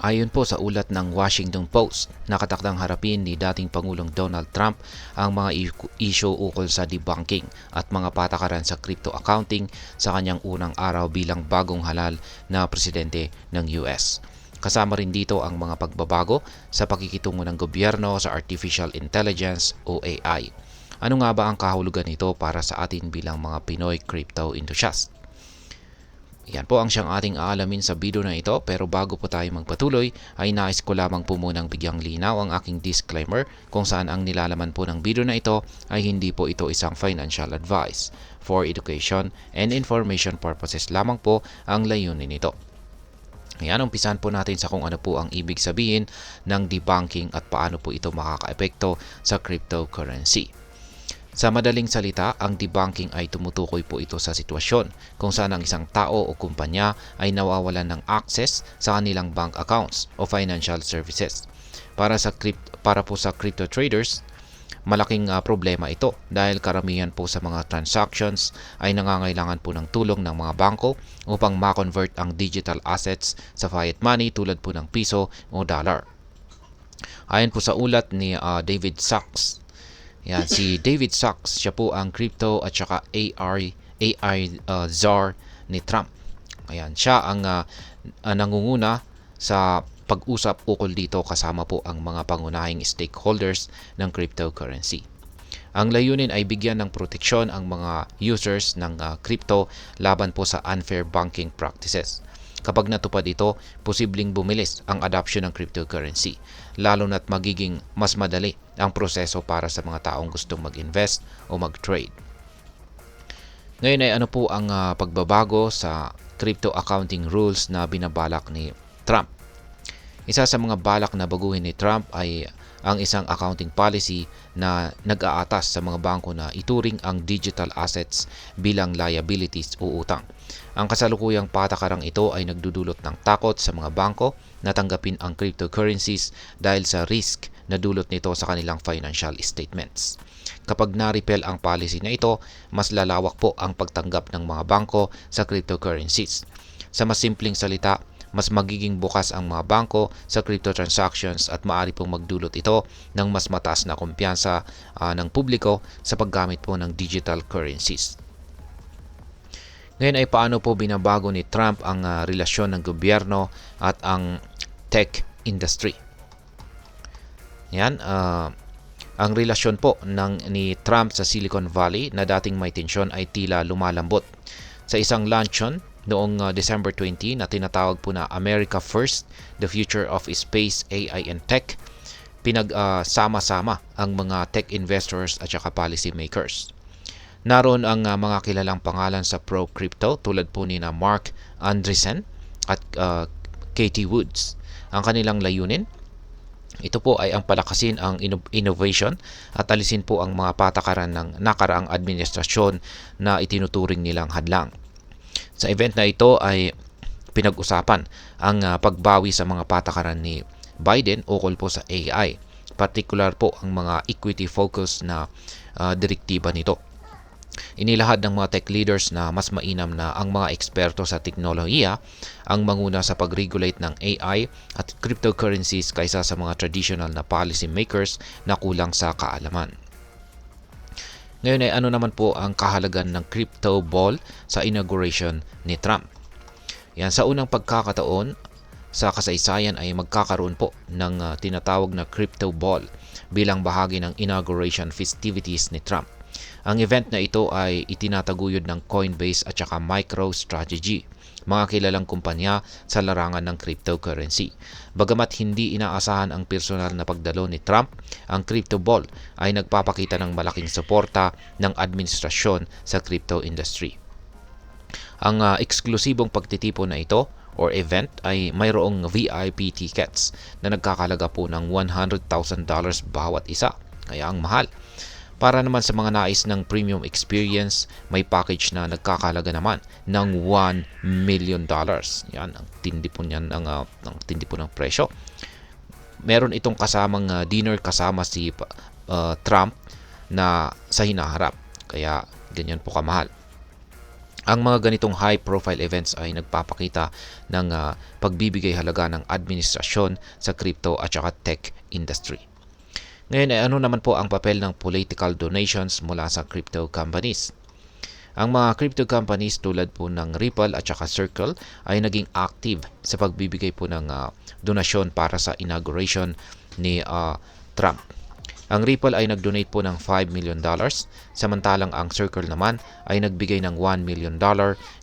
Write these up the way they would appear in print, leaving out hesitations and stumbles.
Ayon po sa ulat ng Washington Post, nakatakdang harapin ni dating Pangulong Donald Trump ang mga issue ukol sa debunking at mga patakaran sa crypto accounting sa kanyang unang araw bilang bagong halal na presidente ng US. Kasama rin dito ang mga pagbabago sa pakikitungo ng gobyerno sa Artificial Intelligence o AI. Ano nga ba ang kahulugan nito para sa atin bilang mga Pinoy crypto enthusiasts? Yan po ang siyang ating aalamin sa video na ito, pero bago po tayo magpatuloy ay nais ko lamang po munang bigyang linaw ang aking disclaimer kung saan ang nilalaman po ng video na ito ay hindi po ito isang financial advice. For education and information purposes lamang po ang layunin nito. Ayan, umpisan po natin sa kung ano po ang ibig sabihin ng debunking at paano po ito makakaepekto sa cryptocurrency. Sa madaling salita, ang debunking ay tumutukoy po ito sa sitwasyon kung saan ang isang tao o kumpanya ay nawawalan ng access sa kanilang bank accounts o financial services. Para po sa crypto traders, malaking problema ito dahil karamihan po sa mga transactions ay nangangailangan po ng tulong ng mga bangko upang ma-convert ang digital assets sa fiat money tulad po ng piso o dollar. Ayon po sa ulat ni David Sachs. Yan, si David Sachs, siya po ang crypto at saka AI czar ni Trump. Ayan, siya ang nangunguna sa pag-usap ukol dito kasama po ang mga pangunahing stakeholders ng cryptocurrency. Ang layunin ay bigyan ng proteksyon ang mga users ng crypto laban po sa unfair banking practices. Kapag natupad ito, posibleng bumilis ang adoption ng cryptocurrency, lalo na't magiging mas madali ang proseso para sa mga taong gustong mag-invest o mag-trade. Ngayon ay ano po ang pagbabago sa crypto accounting rules na binabalak ni Trump? Isa sa mga balak na baguhin ni Trump ay ang isang accounting policy na nag-aatas sa mga bangko na ituring ang digital assets bilang liabilities o utang. Ang kasalukuyang patakarang ito ay nagdudulot ng takot sa mga bangko na tanggapin ang cryptocurrencies dahil sa risk na dulot nito sa kanilang financial statements. Kapag na-repeal ang policy na ito, mas lalawak po ang pagtanggap ng mga bangko sa cryptocurrencies. Sa mas simpleng salita, mas magiging bukas ang mga bangko sa crypto transactions at maaari pong magdulot ito ng mas mataas na kumpiyansa ng publiko sa paggamit po ng digital currencies. Ngayon ay paano po binabago ni Trump ang relasyon ng gobyerno at ang tech industry? Yan, ang relasyon po ni Trump sa Silicon Valley na dating may tensyon ay tila lumalambot. Sa isang luncheon noong December 20 na tinatawag po na America First, the Future of Space, AI and Tech, pinagsama-sama ang mga tech investors at saka policy makers. Naroon ang mga kilalang pangalan sa pro-crypto tulad po ni na Mark Andreessen at Katie Woods. Ang kanilang layunin, ito po ay ang palakasin ang innovation at alisin po ang mga patakaran ng nakaraang administrasyon na itinuturing nilang hadlang. Sa event na ito ay pinag-usapan ang pagbawi sa mga patakaran ni Biden ukol po sa AI, particular po ang mga equity-focused na direktiba nito. Inilahad ng mga tech leaders na mas mainam na ang mga eksperto sa teknolohiya ang manguna sa pag-regulate ng AI at cryptocurrencies kaysa sa mga traditional na policy makers na kulang sa kaalaman. Ngayon ay ano naman po ang kahalagan ng crypto ball sa inauguration ni Trump? Yan, sa unang pagkakataon sa kasaysayan ay magkakaroon po ng tinatawag na crypto ball bilang bahagi ng inauguration festivities ni Trump. Ang event na ito ay itinataguyod ng Coinbase at saka MicroStrategy, mga kilalang kumpanya sa larangan ng cryptocurrency. Bagamat hindi inaasahan ang personal na pagdalo ni Trump, ang crypto ball ay nagpapakita ng malaking suporta ng administrasyon sa crypto industry. Ang eksklusibong pagtitipon na ito or event ay mayroong VIP tickets na nagkakalaga po ng $100,000 bawat isa. Kaya ang mahal. Para naman sa mga nais ng premium experience, may package na nagkakalaga naman ng $1 million. Yan, ang tindi po niyan, ang tindi po ng presyo. Meron itong kasamang dinner kasama si Trump na sa hinaharap. Kaya ganyan po kamahal. Ang mga ganitong high-profile events ay nagpapakita ng pagbibigay halaga ng administrasyon sa crypto at saka tech industry. Ngayon ay ano naman po ang papel ng political donations mula sa crypto companies? Ang mga crypto companies tulad po ng Ripple at saka Circle ay naging active sa pagbibigay po ng donasyon para sa inauguration ni Trump. Ang Ripple ay nag-donate po ng $5 million, samantalang ang Circle naman ay nagbigay ng $1 million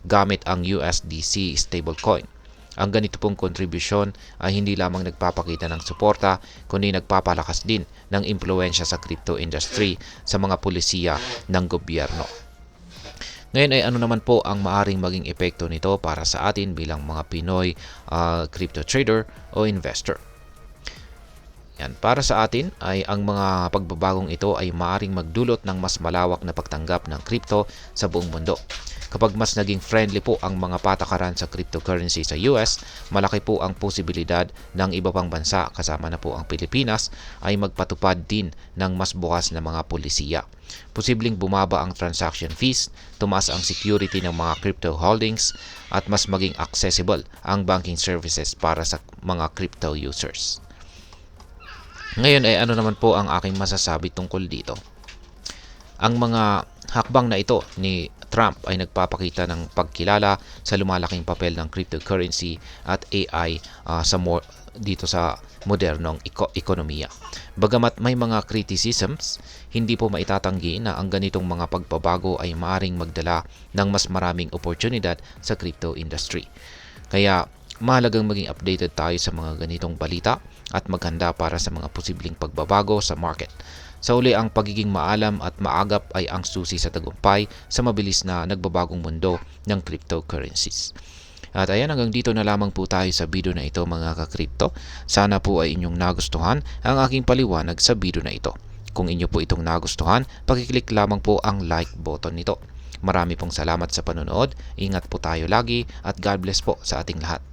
gamit ang USDC stablecoin. Ang ganito pong kontribusyon ay hindi lamang nagpapakita ng suporta, kundi nagpapalakas din ng impluensya sa crypto industry sa mga pulisiya ng gobyerno. Ngayon ay ano naman po ang maaring maging epekto nito para sa atin bilang mga Pinoy crypto trader o investor? Yan, para sa atin ay ang mga pagbabagong ito ay maaring magdulot ng mas malawak na pagtanggap ng crypto sa buong mundo. Kapag mas naging friendly po ang mga patakaran sa cryptocurrency sa US, malaki po ang posibilidad ng iba pang bansa kasama na po ang Pilipinas ay magpatupad din ng mas bukas na mga polisiya. Posibleng bumaba ang transaction fees, tumaas ang security ng mga crypto holdings, at mas maging accessible ang banking services para sa mga crypto users. Ngayon ay ano naman po ang aking masasabi tungkol dito? Ang mga hakbang na ito ni Trump ay nagpapakita ng pagkilala sa lumalaking papel ng cryptocurrency at AI dito sa modernong ekonomiya. Bagamat may mga criticisms, hindi po maitatanggi na ang ganitong mga pagbabago ay maaring magdala ng mas maraming oportunidad sa crypto industry. Kaya mahalagang maging updated tayo sa mga ganitong balita at maghanda para sa mga posibleng pagbabago sa market. Sa uli, ang pagiging maalam at maagap ay ang susi sa tagumpay sa mabilis na nagbabagong mundo ng cryptocurrencies. At ayan, hanggang dito na lamang po tayo sa video na ito mga ka-crypto. Sana po ay inyong nagustuhan ang aking paliwanag sa video na ito. Kung inyo po itong nagustuhan, pakiclick lamang po ang like button nito. Marami pong salamat sa panonood, ingat po tayo lagi at God bless po sa ating lahat.